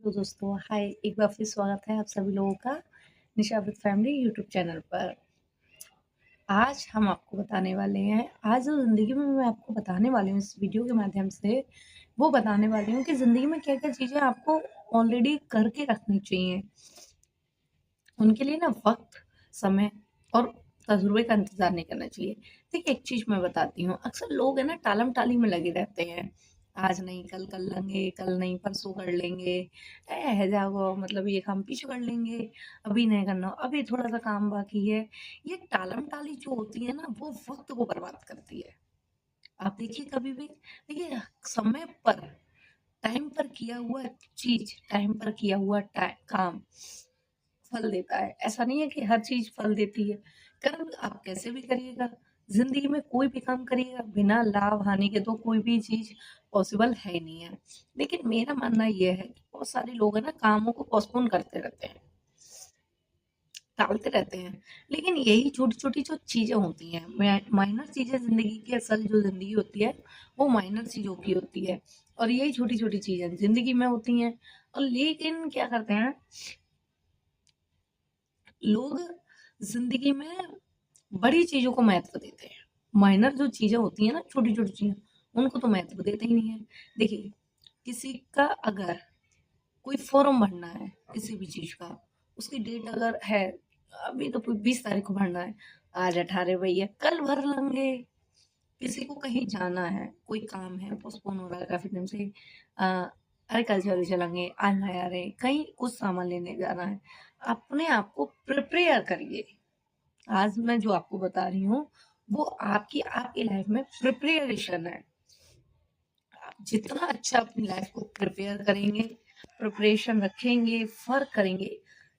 तो दोस्तों हाय, एक बार फिर स्वागत है आप सभी लोगों का निशा विद फैमिली यूट्यूब चैनल पर। आज हम आपको बताने वाले हैं, आज जो ज़िंदगी में मैं आपको बताने वाली हूँ इस वीडियो के माध्यम से, वो बताने वाली हूँ कि ज़िंदगी में क्या-क्या चीज़ें आपको ऑलरेडी करके रखनी चाहिए। उनके लिए ना वक़्त, समय और तजुर्बे का इंतज़ार नहीं करना चाहिए। देखिए, एक चीज़ मैं बताती हूँ, अक्सर लोग है ना टालम-टाली में लगे रहते हैं। आज नहीं, कल कर लेंगे, कल नहीं, परसों कर लेंगे। है जाओ मतलब ये काम पीछे कर लेंगे, अभी नहीं करना, अभी थोड़ा-सा काम बाकी है। ये टालम-टाली जो होती है ना, वो वक़्त को बर्बाद करती है। आप देखिए कभी भी देखिए समय पर, टाइम पर किया हुआ चीज़, टाइम पर किया हुआ काम फल देता है। ऐसा नहीं है कि हर चीज़ फल देती है। कर्म आप कैसे भी करिएगा, ज़िंदगी में कोई भी काम करिएगा बिना लाभ-हानि के तो कोई भी चीज़ पॉसिबल है ही नहीं है। लेकिन मेरा मानना ये है कि बहुत सारे लोग हैं ना कामों को पोस्टपोन करते रहते हैं, टालते रहते हैं। लेकिन यही छोटी-छोटी जो चीज़ें होती हैं, माइनर चीज़ें ज़िंदगी की असल जो ज़िंदगी होती है, वो माइनर चीज़ों की होती है। और यही छोटी-छोटी चीज़ें ज़िंदगी में होती हैं। और लेकिन क्या करते हैं लोग जिंदगी में बड़ी चीजों को महत्व देते हैं। माइनर जो चीजें होती हैं ना, छोटी छोटी चीजें, उनको तो महत्व देते ही नहीं है। देखिए, किसी का अगर कोई फॉर्म भरना है किसी भी चीज का, उसकी डेट अगर है, अभी तो 20 तारीख को भरना है, आज 18 भैया कल भर लेंगे। किसी को कहीं जाना है, कोई काम है पोस्टपोन हो रहा है काफी दिन से, अरे कल चले चलेंगे, आज नहीं आ रहे, कहीं कुछ सामान लेने जाना है, अपने आप को प्रिपेयर करिए। आज मैं जो आपको बता रही हूँ वो आपकी आपकी लाइफ में प्रिपरेशन है। आप जितना अच्छा अपनी लाइफ को प्रिपेयर करेंगे, प्रिपरेशन रखेंगे, फर्क करेंगे,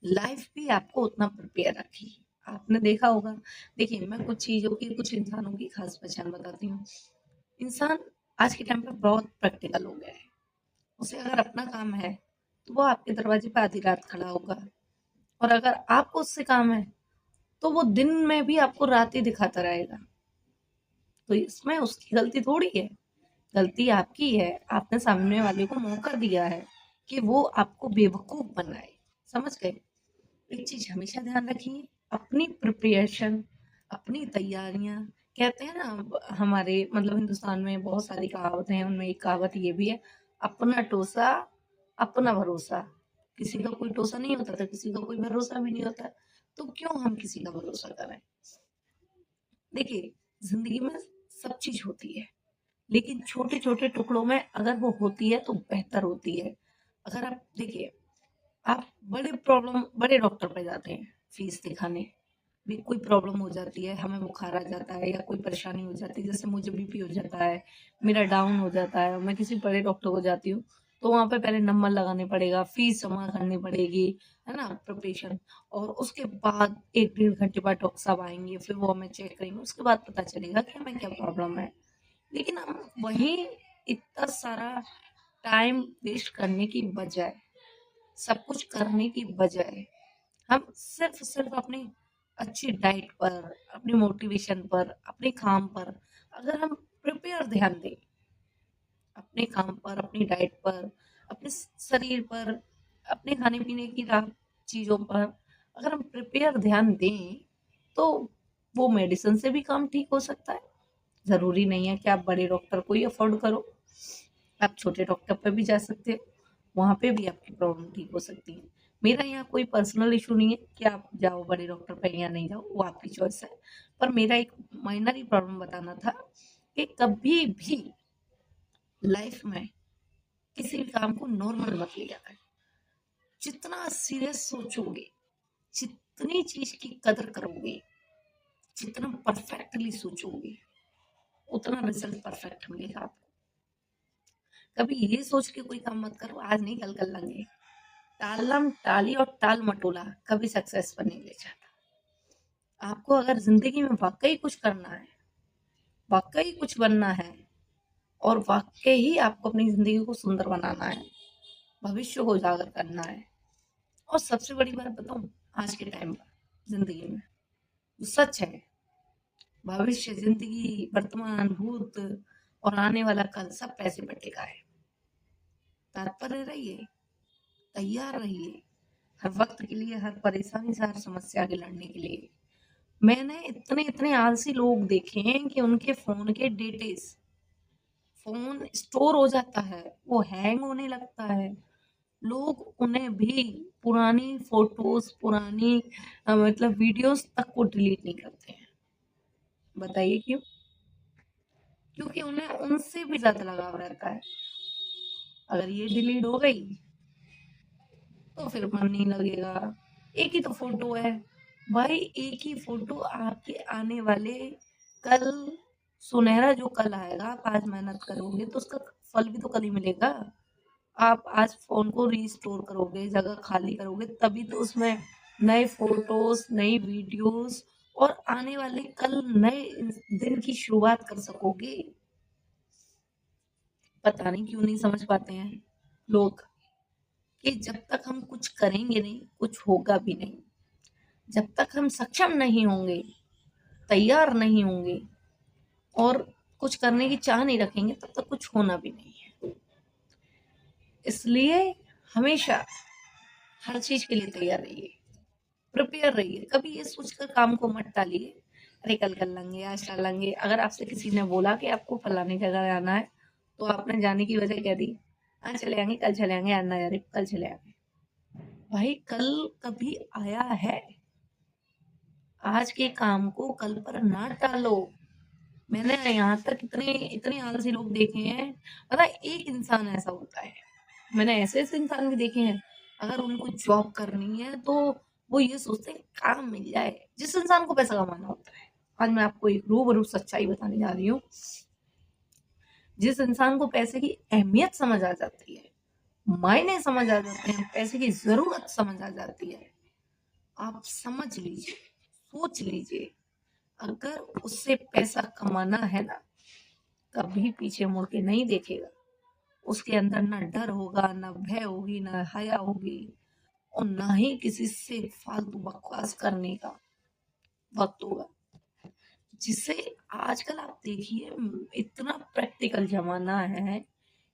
लाइफ भी आपको उतना प्रिपेयर रखेगी। आपने देखा होगा, देखिए मैं कुछ चीजों की, कुछ इंसानों की खास पहचान बताती हूँ। इंसान आज के टाइम पे बहुत प्रैक्टिकल हो गया है। उसे अगर अपना काम है तो वो आपके दरवाजे पे आधी रात खड़ा होगा, और अगर आपको उससे काम है तो वो दिन में भी आपको रात ही दिखाता रहेगा। तो इसमें उसकी गलती थोड़ी है, गलती आपकी है। आपने सामने वाले को मौका दिया है कि वो आपको बेवकूफ बनाए। समझ गए? एक चीज हमेशा ध्यान रखिए, अपनी प्रिपरेशन, अपनी तैयारियां, कहते हैं ना हमारे मतलब हिंदुस्तान में बहुत सारी कहावतें हैं, उनमें एक कहावत ये भी है, अपना टोसा अपना भरोसा। किसी का कोई टोसा नहीं होता था, किसी का कोई भरोसा भी नहीं होता, तो क्यों हम किसी का भरोसा करें। देखिए, जिंदगी में सब चीज होती है, लेकिन छोटे छोटे टुकड़ों में अगर वो होती है तो बेहतर होती है। अगर आप देखिए, आप बड़े डॉक्टर पे जाते हैं फीस दिखाने, भी कोई प्रॉब्लम हो जाती है, हमें बुखार आ जाता है या कोई परेशानी हो जाती है, जैसे मुझे बीपी हो जाता है, मेरा डाउन हो जाता है, मैं किसी बड़े डॉक्टर को जाती हूँ, तो वहां पे पहले नंबर लगाने पड़ेगा, फीस जमा करनी पड़ेगी, है ना, प्रिपरेशन। और उसके बाद 1 डेढ़ घंटे बाद डॉक्टर साहब आएंगे, फिर वो हमें चेक करेंगे, उसके बाद पता चलेगा कि हमें क्या प्रॉब्लम है। लेकिन हम वही इतना सारा टाइम वेस्ट करने की बजाय, सब कुछ करने की बजाय, हम सिर्फ अपनी अच्छी डाइट पर, अपनी मोटिवेशन पर, अपने काम पर अगर हम प्रिपेयर ध्यान दें, अपने काम पर, अपनी डाइट पर, अपने शरीर पर, अपने खाने पीने की चीजों पर अगर हम प्रिपेयर ध्यान दें, तो वो मेडिसिन से भी काम ठीक हो सकता है। जरूरी नहीं है कि आप बड़े डॉक्टर को ही अफोर्ड करो, आप छोटे डॉक्टर पे भी जा सकते हो, वहां पे भी आपकी प्रॉब्लम ठीक हो सकती है। मेरा यहाँ कोई पर्सनल इशू नहीं है कि आप जाओ बड़े डॉक्टर पे या नहीं जाओ, वो आपकी चॉइस है। पर मेरा एक माइनर ही प्रॉब्लम बताना था कि कभी भी लाइफ में किसी भी काम को नॉर्मल मत लिया करें। जितना सीरियस सोचोगे, जितनी चीज की कदर करोगे, जितना परफेक्टली सोचोगे, उतना रिजल्ट परफेक्ट मिलेगा आपको। कभी ये सोच के कोई काम मत करो, आज नहीं कल कर लेंगे। टालम टाली और टाल मटोला कभी सक्सेस पर नहीं ले जाता। आपको अगर जिंदगी में वाकई कुछ करना है, वाकई कुछ बनना है, और वाकई ही आपको अपनी जिंदगी को सुंदर बनाना है, भविष्य को उजागर करना है, और सबसे बड़ी बात बताऊं, आज के टाइम पर जिंदगी में जो सच है, भविष्य, जिंदगी, वर्तमान, भूत और आने वाला कल सब पैसे पे टिका है। तात्पर्य रहिए, तैयार रहिए हर वक्त के लिए, हर परेशानी से, हर समस्या के लड़ने के लिए। मैंने इतने इतने आलसी लोग देखे हैं कि उनके फोन के डेटेस, फोन स्टोर हो जाता है, वो हैंग होने लगता है, लोग उन्हें भी पुरानी फोटोज, पुरानी मतलब वीडियोस तक को डिलीट नहीं करते हैं। बताइए क्यों? क्योंकि उन्हें उनसे भी ज्यादा लगाव रहता है। अगर ये डिलीट हो गई तो फिर मन नहीं लगेगा। एक ही तो फोटो है भाई, एक ही फोटो आपके आने वाले कल, सुनहरा जो कल आएगा, आप आज मेहनत करोगे तो उसका फल भी तो कल ही मिलेगा। आप आज फोन को रीस्टोर करोगे, जगह खाली करोगे, तभी तो उसमें नए फोटोज, नई वीडियोस और आने वाले कल नए दिन की शुरुआत कर सकोगे। पता नहीं क्यों नहीं समझ पाते हैं लोग कि जब तक हम कुछ करेंगे नहीं, कुछ होगा भी नहीं। जब तक हम सक्षम नहीं होंगे, तैयार नहीं होंगे और कुछ करने की चाह नहीं रखेंगे, तब तक कुछ होना भी नहीं है। इसलिए हमेशा हर चीज के लिए तैयार रहिए, प्रिपेयर रहिए। कभी ये सोचकर काम को मत टालिए, अरे कल कर लेंगे, आज कर लेंगे। अगर आपसे किसी ने बोला कि आपको फलानी जगह जाना है, तो आपने जाने की वजह कह दी, आज चले आएंगे, कल चले आएंगे, आज ना जा रहे, कल चले आएंगे। भाई कल कभी आया है? आज के काम को कल पर ना टालो। मैंने यहाँ तक इतने इतने आलसी लोग देखे हैं। पता है, एक इंसान ऐसा होता है, मैंने ऐसे ऐसे इंसान भी देखे हैं, अगर उनको जॉब करनी है तो वो ये सोचते हैं काम मिल जाए। जिस इंसान को पैसा कमाना होता है, आज मैं आपको एक रूबरू सच्चाई बताने जा रही हूँ। जिस इंसान को पैसे की अहमियत समझ आ जाती है, मायने समझ आ जाते हैं, पैसे की जरूरत समझ आ जाती है, आप समझ लीजिए, सोच लीजिए, अगर उससे पैसा कमाना है ना, कभी पीछे मुड़ के नहीं देखेगा। उसके अंदर ना डर होगा, ना भय होगी, ना हया होगी, और ना ही किसी से फालतू बकवास करने का वक्त होगा। जिसे आजकल आप देखिए, इतना प्रैक्टिकल जमाना है,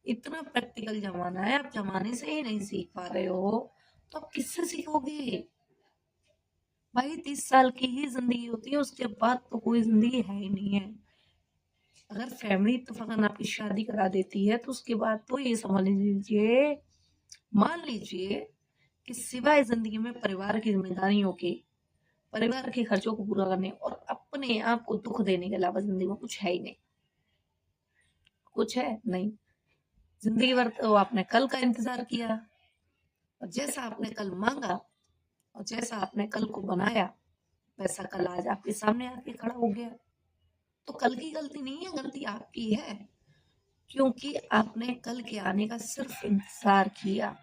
इतना प्रैक्टिकल जमाना है, आप जमाने से ही नहीं सीख पा रहे हो तो आप किससे सीखोगे? भाई 30 साल की ही जिंदगी होती है, उसके बाद तो कोई जिंदगी है ही नहीं है। अगर फैमिली इत्तेफाकन आपकी शादी करा देती है तो उसके बाद तो ये समझ लीजिए, मान लीजिए कि सिवाय जिंदगी में परिवार की जिम्मेदारियों के, परिवार के खर्चों को पूरा करने और अपने आप को दुख देने के अलावा जिंदगी में कुछ है ही नहीं। कुछ है नहीं। जिंदगी भर तो आपने कल का इंतजार किया, और जैसा आपने कल मांगा और जैसा आपने कल को बनाया, वैसा कल आज आपके सामने आके खड़ा हो गया। तो कल की गलती नहीं है, गलती आपकी है, क्योंकि आपने कल के आने का सिर्फ इंतजार किया,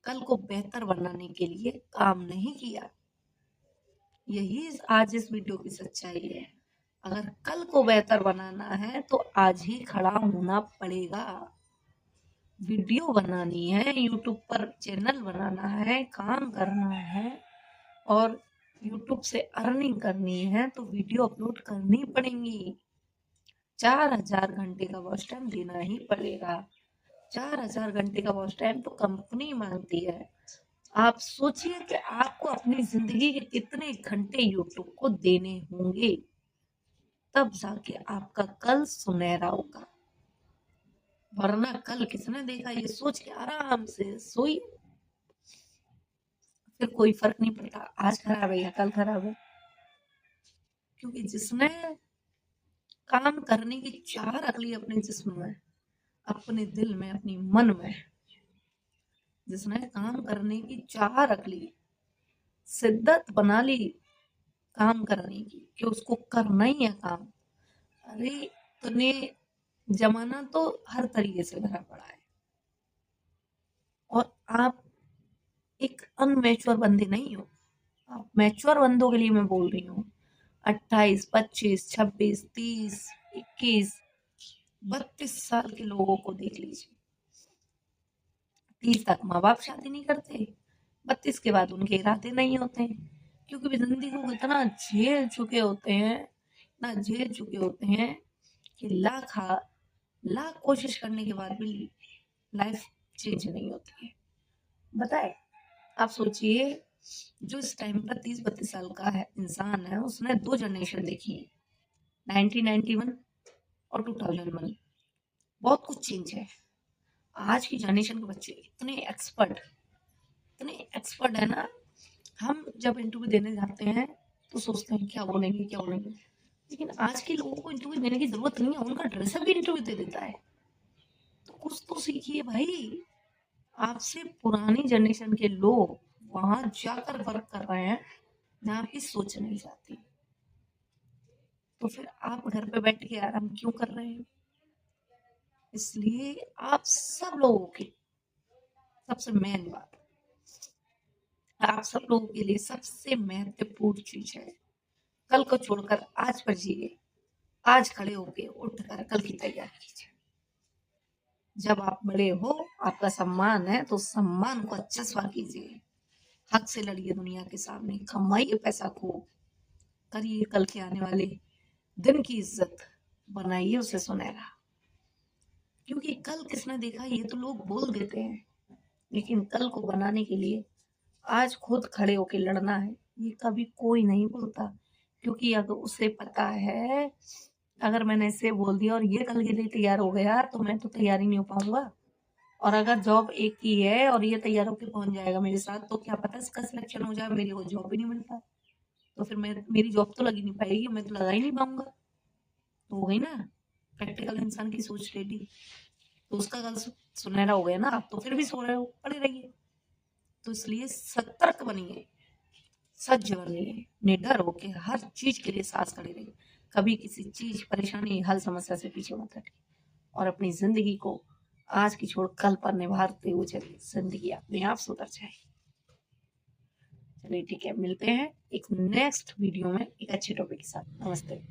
कल को बेहतर बनाने के लिए काम नहीं किया। यही आज इस वीडियो की सच्चाई है। अगर कल को बेहतर बनाना है तो आज ही खड़ा होना पड़ेगा। वीडियो बनानी है, यूट्यूब पर चैनल बनाना है, काम करना है और यूट्यूब से अर्निंग करनी है तो वीडियो अपलोड करनी पड़ेंगी। 4000 घंटे का वॉच टाइम देना ही पड़ेगा। 4000 घंटे का वॉच टाइम तो कंपनी मांगती है। आप सोचिए कि आपको अपनी जिंदगी के कितने घंटे यूट्यूब को देने होंगे, तब जाके आपका कल सुनहरा होगा। वरना कल किसने देखा, ये सोच के आराम से सोइए, फिर कोई फर्क नहीं पड़ता आज खराब है या कल खराब है। क्योंकि जिसने काम करने की चाह रख ली अपने जिस्म में, अपने दिल में, अपनी मन में, जिसने काम करने की चाह रख ली, शिद्दत बना ली काम करने की कि उसको करना ही है काम, अरे तूने, जमाना तो हर तरीके से भरा पड़ा है। और आप एक अनमेच्योर बंदे नहीं हो, आप मैच्योर बंदों के लिए मैं बोल रही हूँ। 28, 25, 26, 30, 21, 32 साल के लोगों को देख लीजिए। 30 तक माँ बाप शादी नहीं करते, 32 के बाद उनके इरादे नहीं होते, क्योंकि वे जिंदगी को इतना झेल चुके होते हैं, इतना झेल चुके होते हैं कि लाख कोशिश करने के बाद भी लाइफ चेंज नहीं होती है। बताए। आप सोचिए, जो इस टाइम पर 30-32 साल का है इंसान है, उसने 2 जनरेशन देखी है, 1991 और 2001। बहुत कुछ चेंज है। आज की जनरेशन के बच्चे इतने एक्सपर्ट है ना। हम जब इंटरव्यू देने जाते हैं तो सोचते हैं क्या बोलेंगे क्या बोलेंगे, लेकिन आज के लोगों को इंटरव्यू देने की जरूरत नहीं है, उनका ड्रेसअप भी इंटरव्यू दे देता है। तो कुछ तो सीखिए भाई। आपसे पुरानी जनरेशन के लोग वहां जाकर वर्क कर रहे हैं जहाँ आपकी सोच नहीं जाती, तो फिर आप घर पे बैठ के आराम क्यों कर रहे हैं? इसलिए आप सब लोगों की सबसे मेन बात, आप सब लोगों के लिए सबसे महत्वपूर्ण चीज है, कल को छोड़कर आज पर जिए। आज खड़े होके उठकर कल की तैयारी कीजिए। जब आप बड़े हो, आपका सम्मान है, तो सम्मान को अच्छा स्वर कीजिए। हक से लड़िए दुनिया के सामने, कमाइए पैसा खूब, करिए कल के आने वाले दिन की इज्जत, बनाइए उसे सुनहरा। क्योंकि कल किसने देखा ये तो लोग बोल देते हैं, लेकिन कल को बनाने के लिए आज खुद खड़े होके लड़ना है, ये कभी कोई नहीं बोलता। क्योंकि अगर उसे पता है, अगर मैंने इसे बोल दिया और ये कल के लिए तैयार हो गया तो मैं तो तैयार ही नहीं हो पाऊंगा। और अगर जॉब एक की है और ये तैयार होकर पहुंच जाएगा मेरे साथ, तो क्या पता इसका सिलेक्शन हो जाए, मेरी को जॉब ही नहीं मिल पाए, तो फिर मेरी जॉब तो लगी नहीं पाएगी, मैं तो लगा ही नहीं पाऊंगा। तो हो गई ना प्रैक्टिकल इंसान की सोच रेडी। तो उसका कल सुनहरा हो गया ना, आप तो फिर भी सो रहे हो, पड़े रहिए। तो इसलिए सतर्क बनिए, सज्ज बनिए, निडर होके हर चीज के लिए सांस खड़ी रहिए। कभी किसी चीज परेशानी हल समस्या से पीछे मत हटिए, और अपनी जिंदगी को आज की छोड़ कल पर निभाते हुए चलिए, जिंदगी अपने आप सुधर जाएगी। चलिए ठीक है, मिलते हैं एक नेक्स्ट वीडियो में एक अच्छे टॉपिक के साथ। नमस्ते।